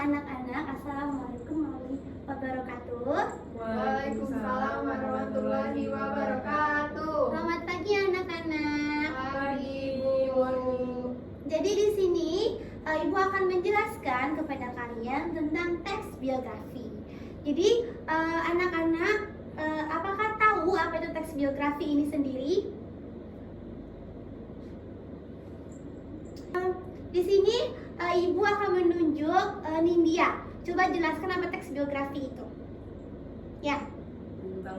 anak-anak, assalamualaikum warahmatullahi wabarakatuh. Waalaikumsalam warahmatullahi wabarakatuh. Selamat pagi anak-anak. Pagi Ibu. Jadi di sini Ibu akan menjelaskan kepada kalian tentang teks biografi. Jadi anak-anak, apakah tahu apa itu teks biografi ini sendiri? Di sini Ibu akan menunjuk Nindya. Coba jelaskan apa teks biografi itu. Ya.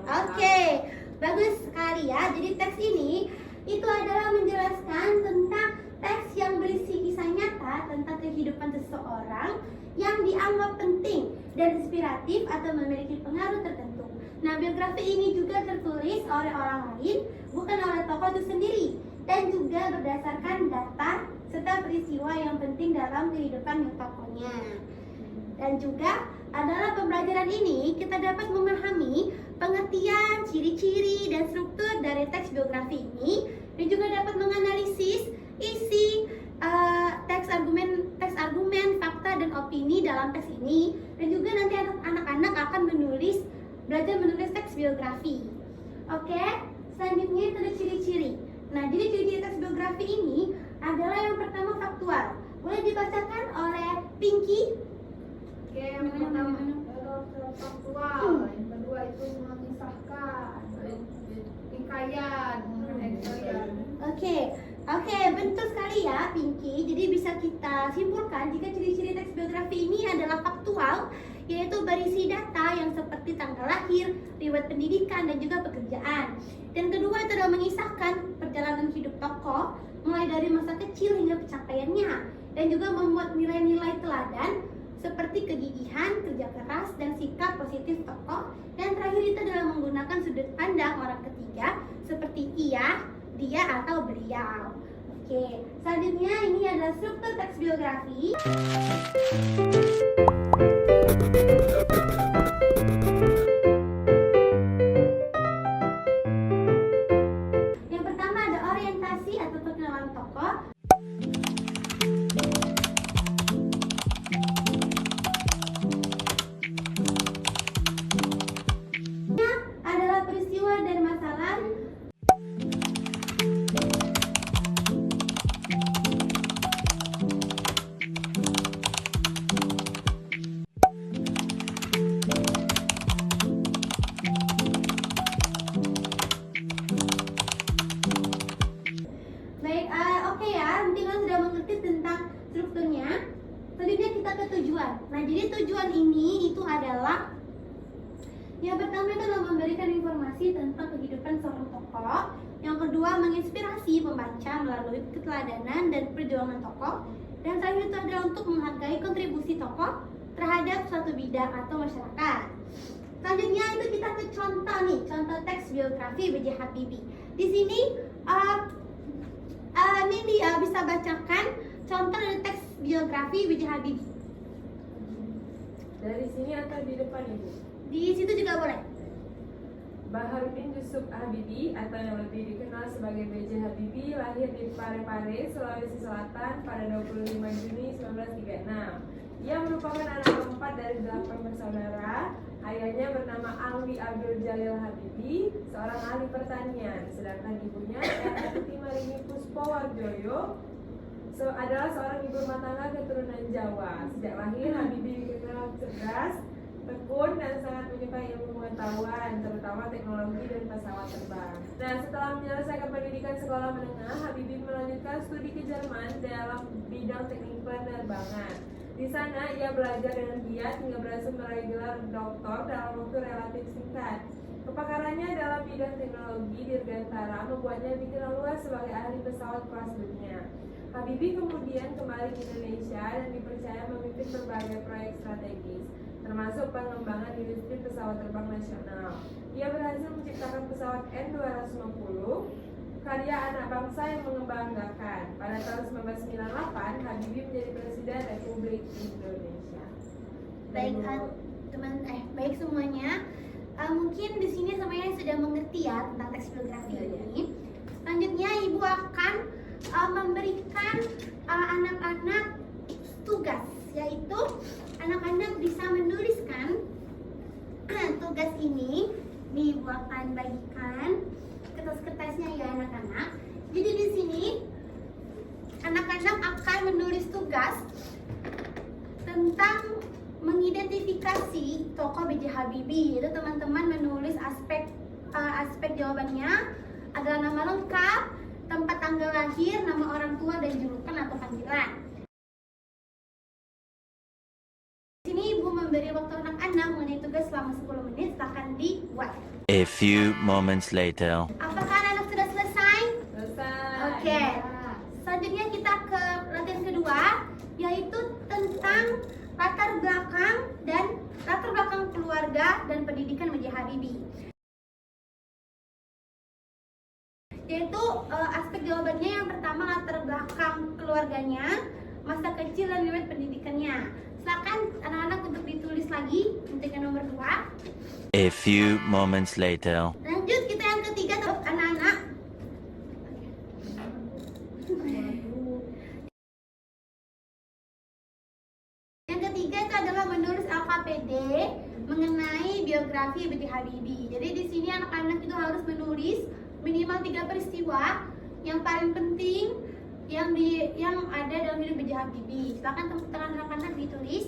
Oke, bagus sekali ya. Jadi teks ini itu adalah menjelaskan tentang teks yang berisi kisah nyata tentang kehidupan seseorang yang dianggap penting dan inspiratif atau memiliki pengaruh tertentu. Nah, biografi ini juga tertulis oleh orang lain, bukan oleh tokoh itu sendiri, dan juga berdasarkan data serta peristiwa yang penting dalam kehidupan tokohnya. Dan juga adalah pembelajaran ini kita dapat memahami pengertian, ciri-ciri, dan struktur dari teks biografi ini, dan juga dapat menganalisis isi teks argumen, fakta, dan opini dalam teks ini. Dan juga nanti anak-anak akan belajar menulis teks biografi. Oke, selanjutnya itu ada ciri-ciri. Nah, jadi ciri-ciri teks biografi ini adalah yang pertama faktual. Boleh dibacakan oleh Pinky? Oke, yang pertama faktual, yang kedua itu mengisahkan, hikayat, editorial. Oke, betul sekali ya Pinky. Jadi bisa kita simpulkan jika ciri-ciri teks biografi ini adalah faktual, yaitu berisi data yang seperti tanggal lahir, riwayat pendidikan, dan juga pekerjaan. Dan kedua itu adalah mengisahkan perjalanan hidup tokoh, mulai dari masa kecil hingga pencapaiannya, dan juga membuat nilai-nilai teladan seperti kegigihan, kerja keras, dan sikap positif tokoh. Dan terakhir itu adalah menggunakan sudut pandang orang ketiga seperti ia, dia, atau beliau. Oke, selanjutnya ini adalah struktur teks biografi. Yang pertama ada orientasi atau perkenalan tokoh. Adalah peristiwa dan masalah. Baik, oke ya, nanti kalian sudah mengerti tentang strukturnya. Selanjutnya kita ke tujuan. Nah, jadi tujuan ini itu adalah yang pertama itu adalah memberikan informasi tentang kehidupan seorang tokoh. Yang kedua, menginspirasi pembaca melalui keteladanan dan perjuangan tokoh. Dan terakhir itu adalah untuk menghargai kontribusi tokoh terhadap suatu bidang atau masyarakat. Selanjutnya itu kita ke contoh nih, contoh teks biografi B.J. Habibie. Di sini Nindi bisa bacakan contoh dari teks biografi B.J. Habibie. Dari sini atau di depan Ibu? Di situ juga boleh. Baharudin Yusuf Habibie atau yang lebih dikenal sebagai B.J. Habibie lahir di Parepare, Sulawesi Selatan pada 25 Juni 1936. Ia merupakan anak keempat dari 8 bersaudara. Ayahnya bernama Alwi Abdul Jalil Habibie, seorang ahli pertanian, sedangkan ibunya Eratuti Marini Puspowarjoyo adalah seorang ibu rumah tangga keturunan Jawa. Sejak lahir Habibie dikenal cerdas, tekun, dan sangat menyukai ilmu pengetahuan, terutama teknologi dan pesawat terbang. Nah, setelah menyelesaikan pendidikan sekolah menengah, Habibie melanjutkan studi ke Jerman dalam bidang teknik penerbangan. Di sana, ia belajar dengan giat hingga berhasil meraih gelar doktor dalam waktu relatif singkat. Kepakarannya dalam bidang teknologi dirgantara membuatnya dikenal luas sebagai ahli pesawat kelas dunia. Habibie kemudian kembali ke Indonesia dan dipercaya memimpin berbagai proyek strategis, termasuk pengembangan industri pesawat terbang nasional. Ia berhasil menciptakan pesawat N250, karya anak bangsa yang membanggakan. Pada tahun 1998, Habibie menjadi Presiden Republik Indonesia. Baik semuanya. Mungkin di sini semuanya sudah mengerti ya tentang teks biografi ini. Selanjutnya Ibu akan memberikan anak-anak tugas, yaitu anak-anak tugas ini Ibu akan bagikan kertas-kertasnya ya anak-anak. Jadi di sini anak-anak akan menulis tugas tentang mengidentifikasi tokoh B.J. Habibie. Itu teman-teman menulis aspek jawabannya adalah nama lengkap, tempat tanggal lahir, nama orang tua, dan julukan atau panggilan. Di sini Ibu memberi waktu anak-anak mengenai tugas selama 10 menit, silakan dibuat. A few moments later. Apakah anak-anak sudah selesai? Selesai. Oke. Selanjutnya kita ke latihan kedua, yaitu tentang latar belakang keluarga dan pendidikan B.J. Habibie. Yaitu aspek jawabannya yang pertama latar belakang keluarganya, masa kecil dan riwayat pendidikannya. Silakan anak-anak untuk ditulis lagi untuk yang nomor 2. A few moments later. Lanjut kita yang ketiga tuh anak-anak. Yang ketiga itu adalah menulis LKPD mengenai biografi B.J. Habibie. Jadi di sini anak-anak itu harus menulis minimal 3 peristiwa yang paling penting yang ada dalam hidup B.J. Habibie. Silakan tepuk tangan anak-anak ditulis.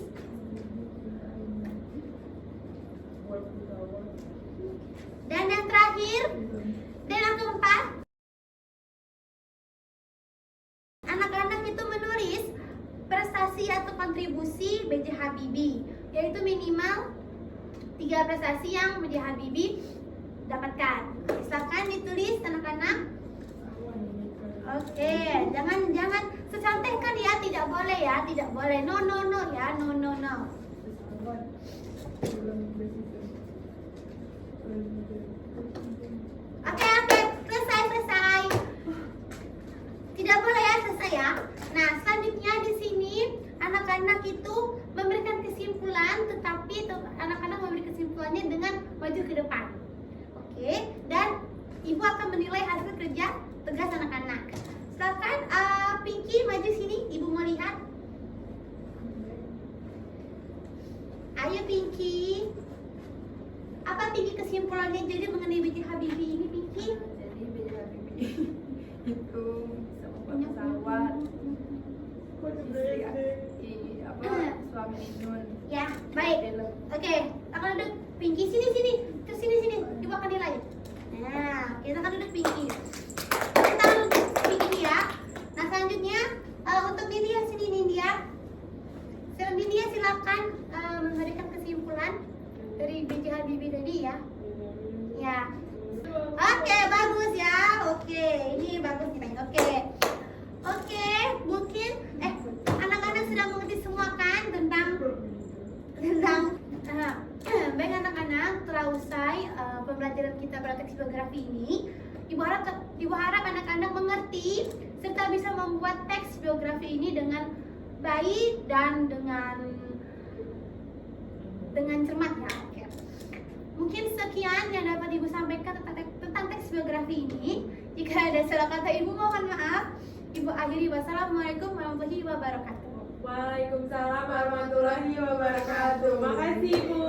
Dan yang terakhir, dan yang keempat, anak-anak itu menulis prestasi atau kontribusi B.J. Habibie, yaitu minimal 3 prestasi yang B.J. Habibie dapatkan. Silakan ditulis anak-anak. Oke, jangan secontekan ya, tidak boleh ya, tidak boleh. No ya, no. Oke, selesai. Tidak boleh ya, selesai ya. Nah, selanjutnya di sini anak-anak itu memberikan kesimpulan, tetapi anak-anak memberi kesimpulannya dengan maju ke depan. Oke, dan Ibu akan menilai hasil kerja tugas anak-anak. Silakan Pinky maju sini, Ibu mau lihat. Ayo Pinky. Apa Pinky kesimpulannya jadi mengenai B.J. Habibie ini, Pinky? Jadi B.J. Habibie itu bisa membuat pesawat, suami Inun. Ya, baik. Oke, akan duduk Pinky sini. Terus sini. Ibu akan nilai. Nah, kita akan duduk Pinky. Kita akan duduk Pinky ya. Nah, selanjutnya untuk Nindya sini Nindya. Nindya silakan memberikan kesimpulan dari B.J. Habibie tadi ya. Ya. Oke, bagus ya. Oke, ini bagus nih. Oke, mungkin anak-anak sudah mengerti semua kan tentang baik anak-anak, telah usai pembelajaran kita pada teks biografi ini. Ibu harap anak-anak mengerti serta bisa membuat teks biografi ini dengan baik dan dengan cermat ya. Oke. Mungkin sekian yang dapat Ibu sampaikan tentang teks biografi ini. Jika ada salah kata Ibu mohon maaf. Ibu akhiri. Wassalamualaikum warahmatullahi wabarakatuh. Waalaikumsalam warahmatullahi wabarakatuh. Makasih Bu.